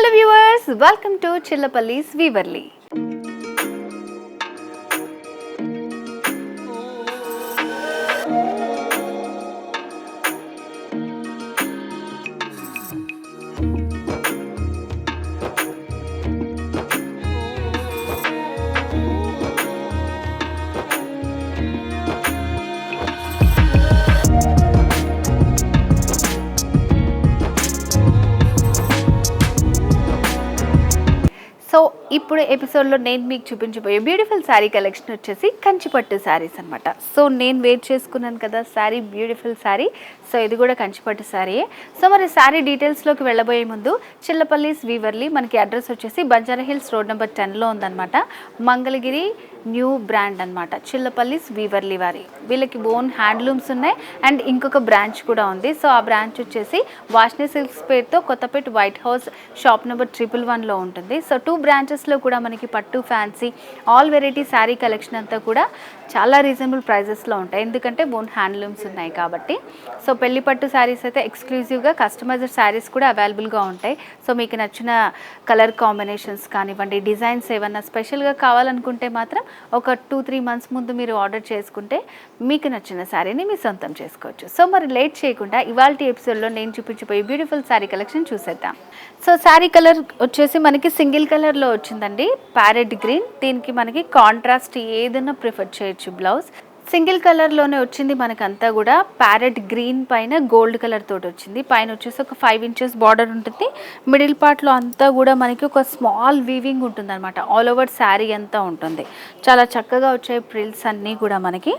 Hello viewers, welcome to Chillapalli's Weaverly. So ఇప్పుడు ఎపిసోడ్లో నేను మీకు చూపించబోయే బ్యూటిఫుల్ శారీ కలెక్షన్ వచ్చేసి కంచిపట్టు శారీస్ అనమాట. సో నేను వెయిట్ చేసుకున్నాను కదా శారీ, బ్యూటిఫుల్ శారీ. సో ఇది కూడా కంచిపట్టు శారీయే. సో మరి శారీ డీటెయిల్స్లోకి వెళ్ళబోయే ముందు చిల్లపల్లీస్ వీవర్లీ మనకి అడ్రస్ వచ్చేసి బంజారా హిల్స్ రోడ్ నెంబర్ 10లో ఉందన్నమాట. మంగళగిరి న్యూ బ్రాండ్ అనమాట, చిల్లపల్లీస్ వీవర్లీ వారి. వీళ్ళకి ఓన్ హ్యాండ్లూమ్స్ ఉన్నాయి అండ్ ఇంకొక బ్రాంచ్ కూడా ఉంది. సో ఆ బ్రాంచ్ వచ్చేసి వాష్ని సిల్క్స్ పేరుతో Kothapeta white house shop number 111లో ఉంటుంది. సో 2 బ్రాంచెస్లో కూడా మనకి పట్టు, fancy, all variety sari collection అంతా కూడా చాలా రీజనబుల్ ప్రైజెస్లో ఉంటాయి, ఎందుకంటే ఓన్ హ్యాండ్లూమ్స్ ఉన్నాయి కాబట్టి. సో పెళ్లి పట్టు శారీస్ అయితే ఎక్స్క్లూజివ్గా కస్టమైజ్డ్ శారీస్ కూడా అవైలబుల్గా ఉంటాయి. సో మీకు నచ్చిన కలర్ కాంబినేషన్స్ కానివ్వండి, డిజైన్స్ ఏమన్నా స్పెషల్గా కావాలనుకుంటే మాత్రం ఒక 2-3 మంత్స్ ముందు మీరు ఆర్డర్ చేసుకుంటే మీకు నచ్చిన శారీని మీ సొంతం చేసుకోవచ్చు. సో మరి లేట్ చేయకుండా ఇవాల్టి ఎపిసోడ్లో నేను చూపించిపోయి బ్యూటిఫుల్ శారీ కలెక్షన్ చూసేద్దాం. సో శారీ కలర్ వచ్చేసి మనకి సింగిల్ కలర్లో వచ్చిందండి, ప్యారెట్ గ్రీన్. దీనికి మనకి కాంట్రాస్ట్ ఏదైనా ప్రిఫర్ చేయొచ్చు. బ్లౌజ్ సింగిల్ కలర్లోనే వచ్చింది మనకంతా కూడా. ప్యారెట్ గ్రీన్ పైన గోల్డ్ కలర్ తోటి వచ్చింది. పైన వచ్చేసి ఒక 5 ఇంచెస్ బార్డర్ ఉంటుంది. మిడిల్ పార్ట్లో అంతా కూడా మనకి ఒక స్మాల్ వీవింగ్ ఉంటుంది అనమాట. ఆల్ ఓవర్ శారీ అంతా ఉంటుంది. చాలా చక్కగా వచ్చాయి ప్రిల్స్ అన్నీ కూడా మనకి.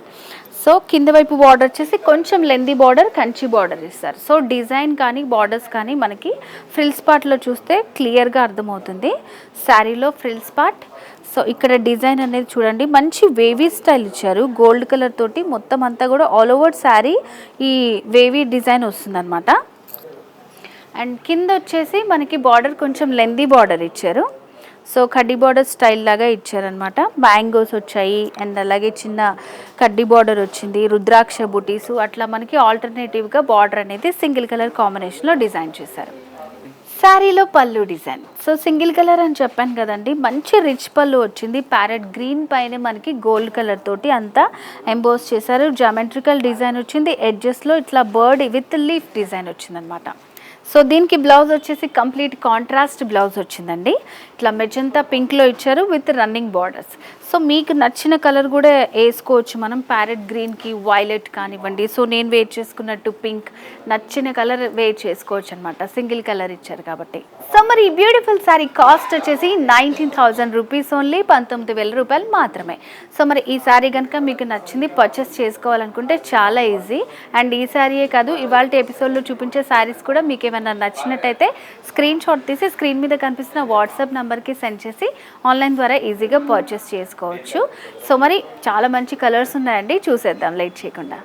సో కింద వైపు బార్డర్ వచ్చేసి కొంచెం లెందీ బార్డర్, కంచి బార్డర్ ఇస్తారు. సో డిజైన్ కానీ బార్డర్స్ కానీ మనకి ఫ్రిల్స్ పార్ట్లో చూస్తే క్లియర్గా అర్థమవుతుంది. శారీలో ఫ్రిల్స్ పార్ట్. సో ఇక్కడ డిజైన్ అనేది చూడండి, మంచి వేవీ స్టైల్ ఇచ్చారు. గోల్డ్ కలర్ తోటి మొత్తం అంతా కూడా ఆల్ ఓవర్ శారీ ఈ వేవీ డిజైన్ వస్తుందన్నమాట. అండ్ కింద వచ్చేసి మనకి బార్డర్ కొంచెం లెందీ బార్డర్ ఇచ్చారు. సో కడ్డీ బార్డర్ స్టైల్ లాగా ఇచ్చారనమాట. మ్యాంగోస్ వచ్చాయి అండ్ అలాగే చిన్న కడ్డీ బార్డర్ వచ్చింది, రుద్రాక్ష బుటీసు, అట్లా మనకి ఆల్టర్నేటివ్గా బార్డర్ అనేది సింగిల్ కలర్ కాంబినేషన్లో డిజైన్ చేశారు. శారీలో పళ్ళు డిజైన్. సో సింగిల్ కలర్ అని చెప్పాను కదండి, మంచి రిచ్ పళ్ళు వచ్చింది. ప్యారెట్ గ్రీన్ పైన మనకి గోల్డ్ కలర్ తోటి అంతా ఎంబోస్ చేశారు. జామెట్రికల్ డిజైన్ వచ్చింది. ఎడ్జెస్లో ఇట్లా బర్డ్ విత్ లీఫ్ డిజైన్ వచ్చిందనమాట. సో దీనికి బ్లౌజ్ వచ్చేసి కంప్లీట్ కాంట్రాస్ట్ బ్లౌజ్ వచ్చిందండి. ఇట్లా మెజంతా పింక్లో ఇచ్చారు విత్ రన్నింగ్ బార్డర్స్. సో మీకు నచ్చిన కలర్ కూడా వేసుకోవచ్చు మనం. ప్యారెట్ గ్రీన్కి వైలెట్ కానివ్వండి, సో నేను వేర్ చేసుకున్నట్టు పింక్, నచ్చిన కలర్ వేర్ చేసుకోవచ్చు అనమాట. సింగిల్ కలర్ ఇచ్చారు కాబట్టి. సో మరి ఈ బ్యూటిఫుల్ శారీ కాస్ట్ వచ్చేసి 19,000 రూపీస్ ఓన్లీ, 19,000 రూపాయలు మాత్రమే. సో మరి ఈ శారీ కనుక మీకు నచ్చింది పర్చేస్ చేసుకోవాలనుకుంటే చాలా ఈజీ. అండ్ ఈ శారీయే కాదు, ఇవాళ ఎపిసోడ్లో చూపించే శారీస్ కూడా మీకు ఏమైనా నచ్చినట్టయితే స్క్రీన్ షాట్ తీసి స్క్రీన్ మీద కనిపిస్తున్న వాట్సాప్ నెంబర్కి సెండ్ చేసి ఆన్లైన్ ద్వారా ఈజీగా పర్చేస్ చేసుకోవచ్చు. సో మరి చాలా మంచి కలర్స్ ఉన్నాయండి, చూసేద్దాం లేట్ చేయకుండా.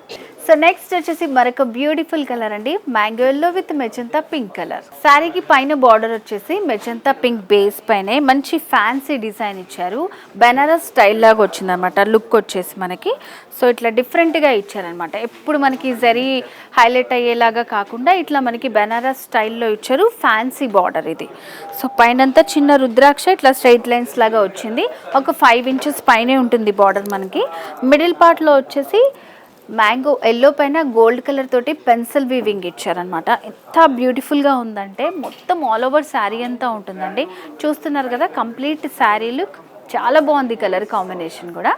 సో నెక్స్ట్ వచ్చేసి మరొక బ్యూటిఫుల్ కలర్ అండి, mango yellow with magenta pink colour. శారీకి పైన బార్డర్ వచ్చేసి మెజంతా పింక్ బేస్ పైనే మంచి ఫ్యాన్సీ డిజైన్ ఇచ్చారు. బెనారస్ స్టైల్ లాగా వచ్చిందనమాట లుక్ వచ్చేసి మనకి. సో ఇట్లా డిఫరెంట్గా ఇచ్చారనమాట. ఎప్పుడు మనకి జరీ హైలైట్ అయ్యేలాగా కాకుండా ఇట్లా మనకి బెనారస్ స్టైల్లో ఇచ్చారు. ఫ్యాన్సీ బార్డర్ ఇది. సో పైనంతా చిన్న రుద్రాక్ష ఇట్లా స్ట్రైట్ లైన్స్ లాగా వచ్చింది. ఒక 5 ఇంచెస్ పైనే ఉంటుంది బార్డర్ మనకి. మిడిల్ పార్ట్లో వచ్చేసి మ్యాంగో ఎల్లో పైన గోల్డ్ కలర్ తోటి పెన్సిల్ వీవింగ్ ఇచ్చారనమాట. ఎంత బ్యూటిఫుల్గా ఉందంటే మొత్తం ఆల్ ఓవర్ శారీ అంతా ఉంటుందండి. చూస్తున్నారు కదా కంప్లీట్ శారీ లుక్ చాలా బాగుంది. కలర్ కాంబినేషన్ కూడా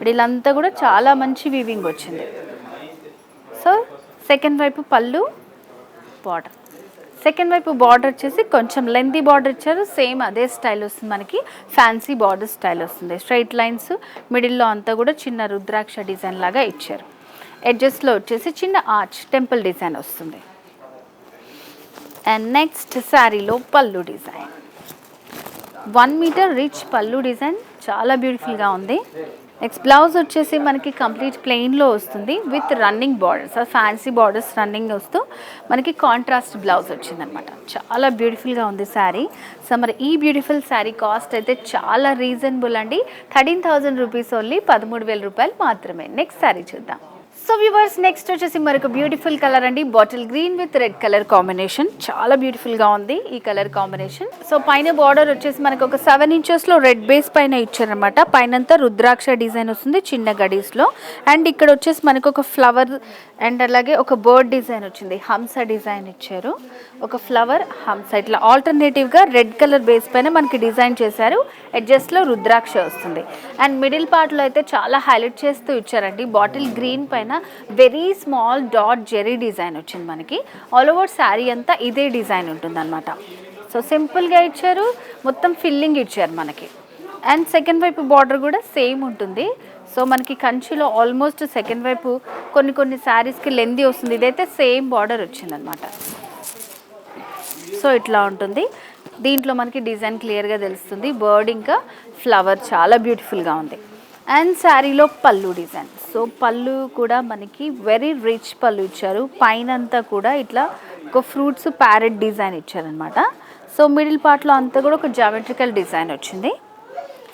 వీళ్ళంతా కూడా చాలా మంచి వీవింగ్ వచ్చింది. సో సెకండ్ వైపు పళ్ళు బార్డర్, సెకండ్ వైపు బార్డర్ వచ్చేసి కొంచెం లెంతీ బార్డర్ ఇచ్చారు. సేమ్ అదే స్టైల్ వస్తుంది మనకి, ఫ్యాన్సీ బార్డర్ స్టైల్ వస్తుంది. స్ట్రైట్ లైన్స్, మిడిల్లో అంతా కూడా చిన్న రుద్రాక్ష డిజైన్ లాగా ఇచ్చారు. ఎడ్జెస్లో వచ్చేసి చిన్న ఆర్చ్ టెంపుల్ డిజైన్ వస్తుంది. అండ్ నెక్స్ట్ శారీలో పళ్ళు డిజైన్, 1 మీటర్ రిచ్ పళ్ళు డిజైన్ చాలా బ్యూటిఫుల్గా ఉంది. నెక్స్ట్ బ్లౌజ్ వచ్చేసి మనకి కంప్లీట్ ప్లెయిన్లో వస్తుంది with running borders, fancy borders running వస్తూ మనకి కాంట్రాస్ట్ బ్లౌజ్ వచ్చిందనమాట. చాలా బ్యూటిఫుల్గా ఉంది శారీ. సో మరి ఈ బ్యూటిఫుల్ శారీ కాస్ట్ అయితే చాలా రీజనబుల్ అండి, 13,000 రూపీస్ ఓన్లీ, 13,000 రూపాయలు మాత్రమే. నెక్స్ట్ శారీ చూద్దాం. సో వ్యూవర్స్ నెక్స్ట్ వచ్చేసి మరొక బ్యూటిఫుల్ కలర్ అండి, bottle green with red colour combination. చాలా బ్యూటిఫుల్గా ఉంది ఈ కలర్ కాంబినేషన్. సో పైన బార్డర్ వచ్చేసి మనకు ఒక 7 ఇంచెస్లో రెడ్ బేస్ పైన ఇచ్చారనమాట. పైనంతా రుద్రాక్ష డిజైన్ వస్తుంది చిన్న గడీస్లో. అండ్ ఇక్కడ వచ్చేసి మనకు ఒక ఫ్లవర్ అండ్ అలాగే ఒక బర్డ్ డిజైన్ వచ్చింది, హంస డిజైన్ ఇచ్చారు. ఒక ఫ్లవర్ హంస ఇట్లా ఆల్టర్నేటివ్గా రెడ్ కలర్ బేస్ పైన మనకి డిజైన్ చేశారు. ఎడ్జస్ట్లో రుద్రాక్ష వస్తుంది. అండ్ మిడిల్ పార్ట్లో అయితే చాలా హైలైట్ చేస్తూ ఇచ్చారండి. బాటిల్ గ్రీన్ పైన very small dot zari design వచ్చింది మనకి. ఆల్ ఓవర్ శారీ అంతా ఇదే డిజైన్ ఉంటుంది అనమాట. సో సింపుల్గా ఇచ్చారు, మొత్తం ఫిల్లింగ్ ఇచ్చారు మనకి. అండ్ సెకండ్ వైపు బార్డర్ కూడా సేమ్ ఉంటుంది. సో మనకి కంచిలో ఆల్మోస్ట్ సెకండ్ వైపు కొన్ని శారీస్కి లెందీ వస్తుంది, ఇదైతే సేమ్ బార్డర్ వచ్చిందనమాట. సో ఇట్లా ఉంటుంది. దీంట్లో మనకి డిజైన్ క్లియర్గా తెలుస్తుంది. బర్డ్ ఇంకా ఫ్లవర్ చాలా బ్యూటిఫుల్గా ఉంది. అండ్ శారీలో పళ్ళు డిజైన్. సో పళ్ళు కూడా మనకి వెరీ రిచ్ పళ్ళు ఇచ్చారు. పైన అంతా కూడా ఇట్లా ఒక ఫ్రూట్స్ ప్యారెట్ డిజైన్ ఇచ్చారనమాట. సో మిడిల్ పార్ట్లో అంతా కూడా ఒక జామెట్రికల్ డిజైన్ వచ్చింది.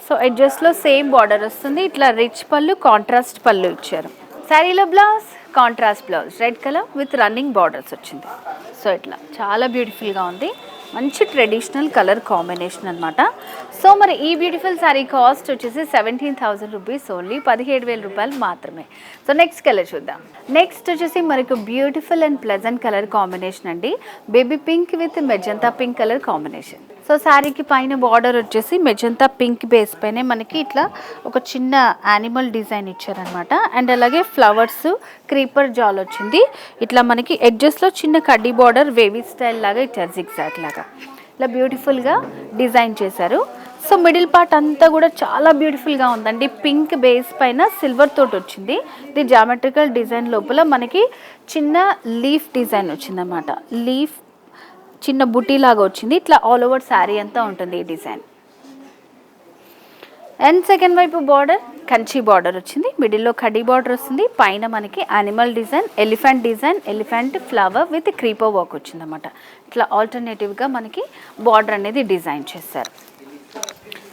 సో ఎడ్జస్ట్లో సేమ్ బార్డర్ వస్తుంది. ఇట్లా రిచ్ పళ్ళు, కాంట్రాస్ట్ పళ్ళు ఇచ్చారు. శారీలో blouse contrast blouse, red colour with running borders వచ్చింది. సో ఇట్లా చాలా బ్యూటిఫుల్గా ఉంది. మంచి ట్రెడిషనల్ కలర్ కాంబినేషన్ అనమాట. సో మరి ఈ బ్యూటిఫుల్ శారీ కాస్ట్ వచ్చేసి 17,000 రూపీస్ ఓన్లీ, 17,000 రూపాయలు మాత్రమే. సో నెక్స్ట్ కలర్ చూద్దాం. నెక్స్ట్ వచ్చేసి మనకు beautiful and pleasant colour combination అండి, baby pink with magenta pink colour combination. So శారీకి పైన బార్డర్ వచ్చేసి మెజంతా పింక్ బేస్ పైనే మనకి ఇట్లా ఒక చిన్న యానిమల్ డిజైన్ ఇచ్చారనమాట. అండ్ అలాగే ఫ్లవర్స్ క్రీపర్ జాల్ వచ్చింది. ఇట్లా మనకి ఎడ్జెస్లో చిన్న కడ్డీ బార్డర్ వేవీ స్టైల్ లాగా ఇచ్చారు, జిగ్జాగ్ లాగా ఇలా బ్యూటిఫుల్గా డిజైన్ చేశారు. సో మిడిల్ పార్ట్ అంతా కూడా చాలా బ్యూటిఫుల్గా ఉందండి. పింక్ బేస్ పైన సిల్వర్ తోటి వచ్చింది. ఇది జామెట్రికల్ డిజైన్ లోపల మనకి చిన్న లీఫ్ డిజైన్ వచ్చిందన్నమాట. లీఫ్ చిన్న బుటీ లాగా వచ్చింది. ఇట్లా ఆల్ ఓవర్ శారీ అంతా ఉంటుంది ఈ డిజైన్. అండ్ సెకండ్ వైపు బార్డర్ కంచి బార్డర్ వచ్చింది. మిడిల్లో కడ్డీ బార్డర్ వస్తుంది. పైన మనకి animal design, elephant flower with creeper work వచ్చిందన్నమాట. ఇట్లా ఆల్టర్నేటివ్గా మనకి బార్డర్ అనేది డిజైన్ చేశారు.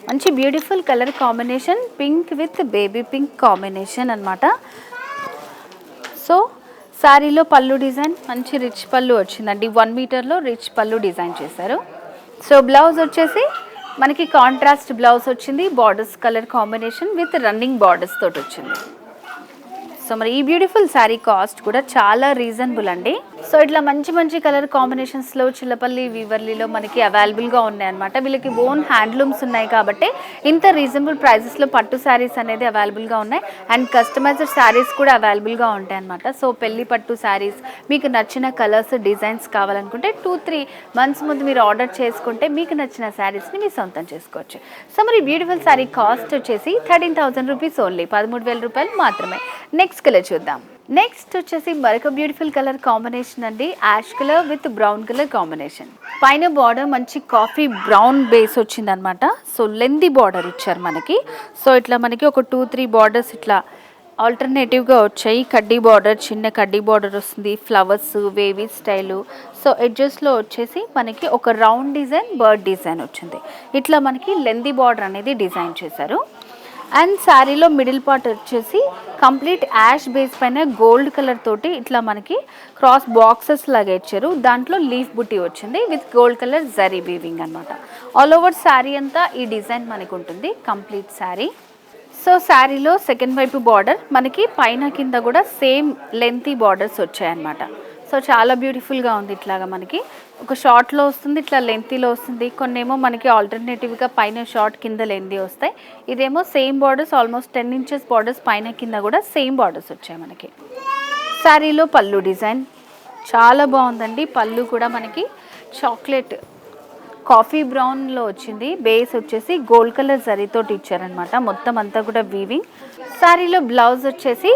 మంచి beautiful colour combination, pink with baby pink combination అనమాట. సో శారీలో పళ్ళు డిజైన్ మంచి రిచ్ పళ్ళు వచ్చిందండి. 1 మీటర్లో రిచ్ పళ్ళు డిజైన్ చేశారు. సో బ్లౌజ్ వచ్చేసి మనకి కాంట్రాస్ట్ బ్లౌజ్ వచ్చింది. Borders colour combination with running borders తోటి వచ్చింది. సో మరి ఈ బ్యూటిఫుల్ శారీ కాస్ట్ కూడా చాలా రీజనబుల్ అండి. సో ఇట్లా మంచి కలర్ కాంబినేషన్స్లో చిల్లపల్లి వీవర్లీలో మనకి అవైలబుల్గా ఉన్నాయన్నమాట. వీళ్ళకి ఓన్ హ్యాండ్లూమ్స్ ఉన్నాయి కాబట్టి ఇంత రీజనబుల్ ప్రైజెస్లో పట్టు శారీస్ అనేది అవైలబుల్గా ఉన్నాయి. అండ్ కస్టమైజ్డ్ శారీస్ కూడా అవైలబుల్గా ఉంటాయి అన్నమాట. సో పెళ్లి పట్టు శారీస్ మీకు నచ్చిన కలర్స్ డిజైన్స్ కావాలనుకుంటే 2-3 మంత్స్ ముందు మీరు ఆర్డర్ చేసుకుంటే మీకు నచ్చిన శారీస్ని మీ సొంతం చేసుకోవచ్చు. సో మరి బ్యూటిఫుల్ శారీ కాస్ట్ వచ్చేసి 13,000 రూపీస్ ఓన్లీ, 13,000 రూపాయలు మాత్రమే. నెక్స్ట్ కలర్ చూద్దాం. నెక్స్ట్ వచ్చేసి మరొక బ్యూటిఫుల్ కలర్ కాంబినేషన్ అండి, ash colour with brown colour combination. పైన బార్డర్ మంచి కాఫీ బ్రౌన్ బేస్ వచ్చింది అనమాట. సో లెందీ బార్డర్ ఇచ్చారు మనకి. సో ఇట్లా మనకి ఒక 2-3 బార్డర్స్ ఇట్లా ఆల్టర్నేటివ్గా వచ్చాయి. కడ్డీ బార్డర్, చిన్న కడ్డీ బార్డర్ వస్తుంది, ఫ్లవర్స్ వేవీ స్టైలు. సో ఎడ్జెస్లో వచ్చేసి మనకి ఒక రౌండ్ డిజైన్, బర్డ్ డిజైన్ వచ్చింది. ఇట్లా మనకి లెందీ బార్డర్ అనేది డిజైన్ చేశారు. అండ్ శారీలో మిడిల్ పార్ట్ వచ్చేసి కంప్లీట్ యాష్ బేస్ పైన గోల్డ్ కలర్ తోటి ఇట్లా మనకి క్రాస్ బాక్సెస్ లాగా ఇచ్చారు. దాంట్లో లీఫ్ బుట్టి వచ్చింది with gold colour zari weaving అనమాట. ఆల్ ఓవర్ శారీ అంతా ఈ డిజైన్ మనకు ఉంటుంది కంప్లీట్ శారీ. సో శారీలో సెకండ్ వైపు బార్డర్ మనకి పైన కింద కూడా సేమ్ లెంతీ బార్డర్స్ వచ్చాయన్నమాట. సో చాలా బ్యూటిఫుల్గా ఉంది. ఇట్లాగా మనకి ఒక షార్ట్లో వస్తుంది, ఇట్లా లెంతీలో వస్తుంది. కొన్నేమో మనకి ఆల్టర్నేటివ్గా పైన షార్ట్ కింద లెంతీ వస్తాయి. ఇదేమో same borders, almost 10 inches borders, పైన కింద కూడా సేమ్ బార్డర్స్ వచ్చాయి మనకి. శారీలో పళ్ళు డిజైన్ చాలా బాగుందండి. పళ్ళు కూడా మనకి చాక్లెట్ కాఫీ బ్రౌన్లో వచ్చింది. బేస్ వచ్చేసి గోల్డ్ కలర్ జరీతోటి ఇచ్చారనమాట. మొత్తం అంతా కూడా వీవింగ్. శారీలో బ్లౌజ్ వచ్చేసి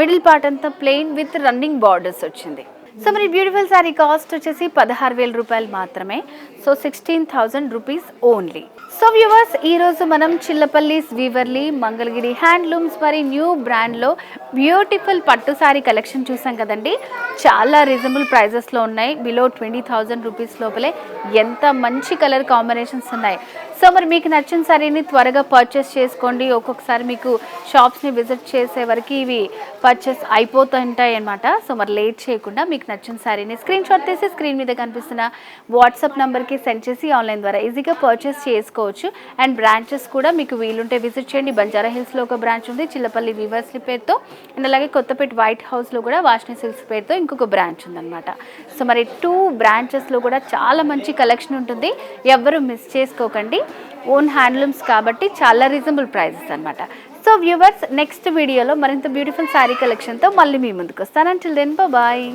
మిడిల్ పార్ట్ అంతా ప్లెయిన్ విత్ రన్నింగ్ బార్డర్స్ వచ్చింది. సో మరి బ్యూటిఫుల్ శారీ కాస్ట్ వచ్చేసి 16,000 రూపాయలు మాత్రమే. So 16,000 rupees only. So viewers, ఈరోజు మనం చిల్లపల్లిస్ వీవర్లీ మంగళగిరి హ్యాండ్లూమ్స్ మరి న్యూ బ్రాండ్లో బ్యూటిఫుల్ పట్టు శారీ కలెక్షన్ చూసాం కదండి. చాలా రీజనబుల్ ప్రైజెస్లో ఉన్నాయి. బిలో 20,000 రూపీస్ లోపలే ఎంత మంచి కలర్ కాంబినేషన్స్ ఉన్నాయి. సో మరి మీకు నచ్చిన శారీని త్వరగా పర్చేస్ చేసుకోండి. ఒక్కొక్కసారి మీకు షాప్స్ని విజిట్ చేసే వరకు ఇవి పర్చేస్ అయిపోతుంటాయి అన్నమాట. సో మరి లేట్ చేయకుండా మీకు నచ్చిన శారీని స్క్రీన్ షాట్ తీసి స్క్రీన్ మీద కనిపిస్తున్న వాట్సాప్ నెంబర్కి సెండ్ చేసి ఆన్లైన్ ద్వారా ఈజీగా పర్చేస్ చేసుకోవచ్చు. అండ్ బ్రాంచెస్ కూడా మీకు వీలుంటే విజిట్ చేయండి. బంజారా హిల్స్లో ఒక బ్రాంచ్ ఉంది, చిల్లపల్లి వీవర్స్లీ పేరుతో, అండ్ అలాగే కొత్తపేట వైట్ హౌస్లో కూడా వాష్ని సిల్క్స్ పేరుతో ఇంకొక బ్రాంచ్ ఉందన్నమాట. సో మరి 2 బ్రాంచెస్లో కూడా చాలా మంచి కలెక్షన్ ఉంటుంది. ఎవ్వరూ మిస్ చేసుకోకండి. ఓన్ హ్యాండ్లూమ్స్ కాబట్టి చాలా రీజనబుల్ ప్రైజెస్ అనమాట. సో వ్యూవర్స్, నెక్స్ట్ వీడియోలో మరింత బ్యూటిఫుల్ శారీ కలెక్షన్తో మళ్ళీ మీ ముందుకు వస్తాను. Until then bye.